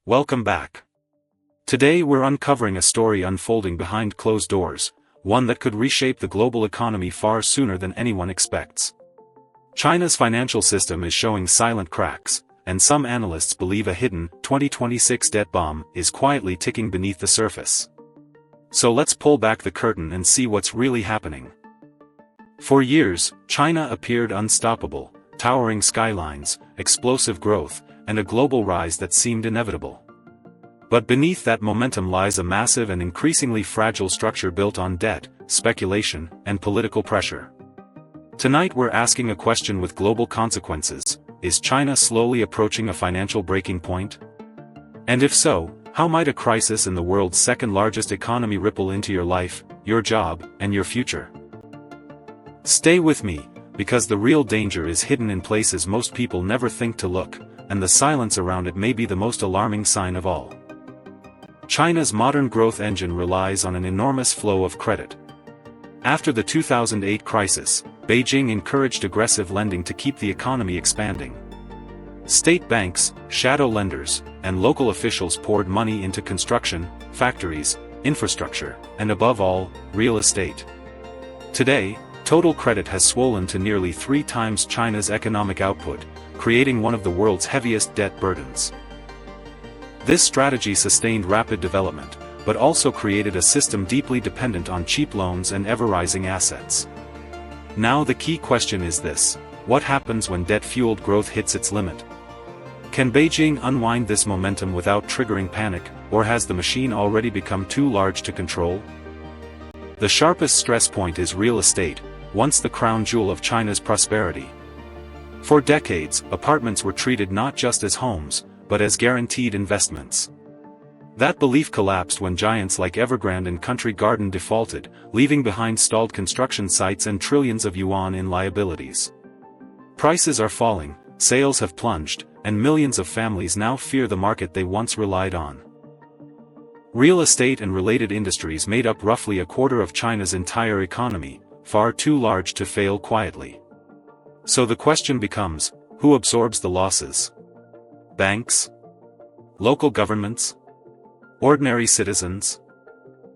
Welcome back. Today we're uncovering a story unfolding behind closed doors, one that could reshape the global economy far sooner than anyone expects. China's financial system is showing silent cracks, and some analysts believe a hidden 2026 debt bomb is quietly ticking beneath the surface. So let's pull back the curtain and see what's really happening. For years, China appeared unstoppable, towering skylines, explosive growth, and a global rise that seemed inevitable. But beneath that momentum lies a massive and increasingly fragile structure built on debt, speculation, and political pressure. Tonight we're asking a question with global consequences: is China slowly approaching a financial breaking point? And if so, how might a crisis in the world's second-largest economy ripple into your life, your job, and your future? Stay with me, because the real danger is hidden in places most people never think to look, and the silence around it may be the most alarming sign of all. China's modern growth engine relies on an enormous flow of credit. After the 2008 crisis, Beijing encouraged aggressive lending to keep the economy expanding. State banks, shadow lenders, and local officials poured money into construction, factories, infrastructure, and above all, real estate. Today, total credit has swollen to nearly 3 times China's economic output, creating one of the world's heaviest debt burdens. This strategy sustained rapid development, but also created a system deeply dependent on cheap loans and ever-rising assets. Now the key question is this: what happens when debt-fueled growth hits its limit? Can Beijing unwind this momentum without triggering panic, or has the machine already become too large to control? The sharpest stress point is real estate, once the crown jewel of China's prosperity. For decades, apartments were treated not just as homes, but as guaranteed investments. That belief collapsed when giants like Evergrande and Country Garden defaulted, leaving behind stalled construction sites and trillions of yuan in liabilities. Prices are falling, sales have plunged, and millions of families now fear the market they once relied on. Real estate and related industries made up roughly a quarter of China's entire economy, far too large to fail quietly. So the question becomes, who absorbs the losses? Banks? Local governments? Ordinary citizens?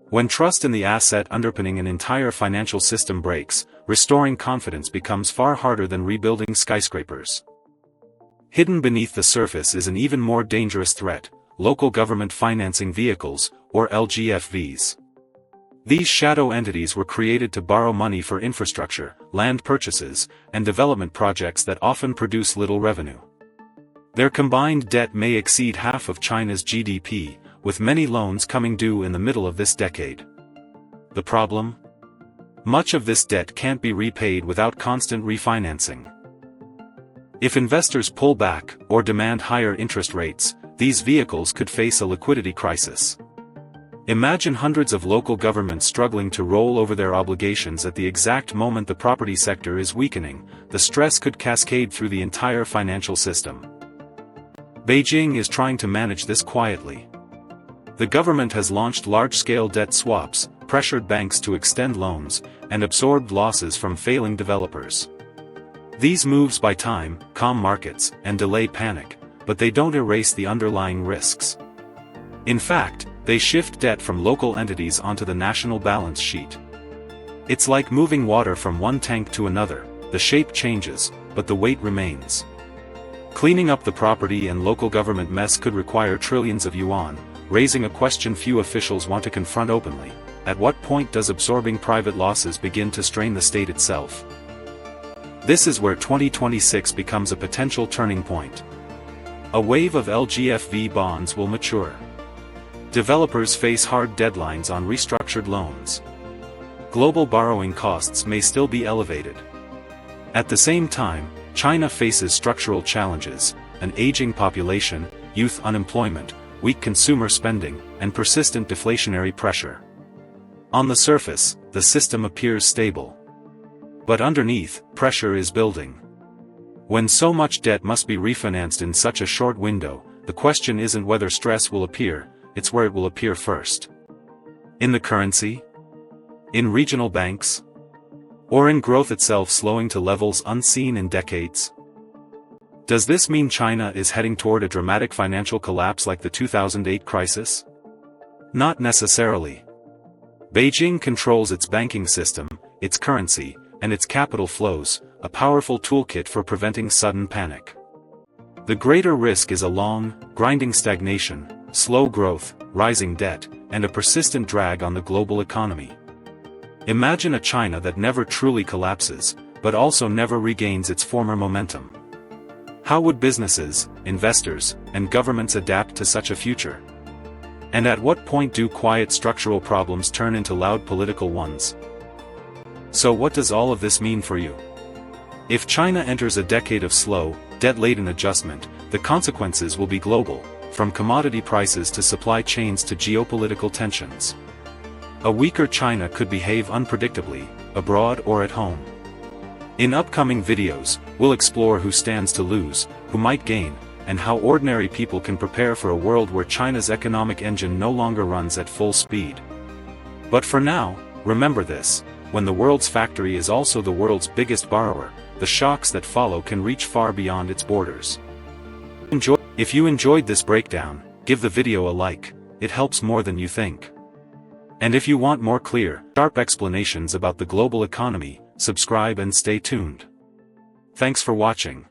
When trust in the asset underpinning an entire financial system breaks, restoring confidence becomes far harder than rebuilding skyscrapers. Hidden beneath the surface is an even more dangerous threat: local government financing vehicles, or LGFVs. These shadow entities were created to borrow money for infrastructure, land purchases, and development projects that often produce little revenue. Their combined debt may exceed half of China's GDP, with many loans coming due in the middle of this decade. The problem? Much of this debt can't be repaid without constant refinancing. If investors pull back, or demand higher interest rates, these vehicles could face a liquidity crisis. Imagine hundreds of local governments struggling to roll over their obligations at the exact moment the property sector is weakening. The stress could cascade through the entire financial system. Beijing is trying to manage this quietly. The government has launched large-scale debt swaps, pressured banks to extend loans, and absorbed losses from failing developers. These moves buy time, calm markets, and delay panic, but they don't erase the underlying risks. In fact, they shift debt from local entities onto the national balance sheet. It's like moving water from one tank to another: the shape changes, but the weight remains. Cleaning up the property and local government mess could require trillions of yuan, raising a question few officials want to confront openly: at what point does absorbing private losses begin to strain the state itself? This is where 2026 becomes a potential turning point. A wave of LGFV bonds will mature. Developers face hard deadlines on restructured loans. Global borrowing costs may still be elevated. At the same time, China faces structural challenges: an aging population, youth unemployment, weak consumer spending, and persistent deflationary pressure. On the surface, the system appears stable. But underneath, pressure is building. When so much debt must be refinanced in such a short window, the question isn't whether stress will appear, it's where it will appear first. In the currency? In regional banks? Or in growth itself slowing to levels unseen in decades? Does this mean China is heading toward a dramatic financial collapse like the 2008 crisis? Not necessarily. Beijing controls its banking system, its currency, and its capital flows, a powerful toolkit for preventing sudden panic. The greater risk is a long, grinding stagnation, slow growth, rising debt, and a persistent drag on the global economy. Imagine a China that never truly collapses, but also never regains its former momentum. How would businesses, investors, and governments adapt to such a future? And at what point do quiet structural problems turn into loud political ones? So what does all of this mean for you? If China enters a decade of slow, debt-laden adjustment, the consequences will be global, from commodity prices to supply chains to geopolitical tensions. A weaker China could behave unpredictably, abroad or at home. In upcoming videos, we'll explore who stands to lose, who might gain, and how ordinary people can prepare for a world where China's economic engine no longer runs at full speed. But for now, remember this: when the world's factory is also the world's biggest borrower, the shocks that follow can reach far beyond its borders. If you enjoyed this breakdown, give the video a like, it helps more than you think. And if you want more clear, sharp explanations about the global economy, subscribe and stay tuned. Thanks for watching.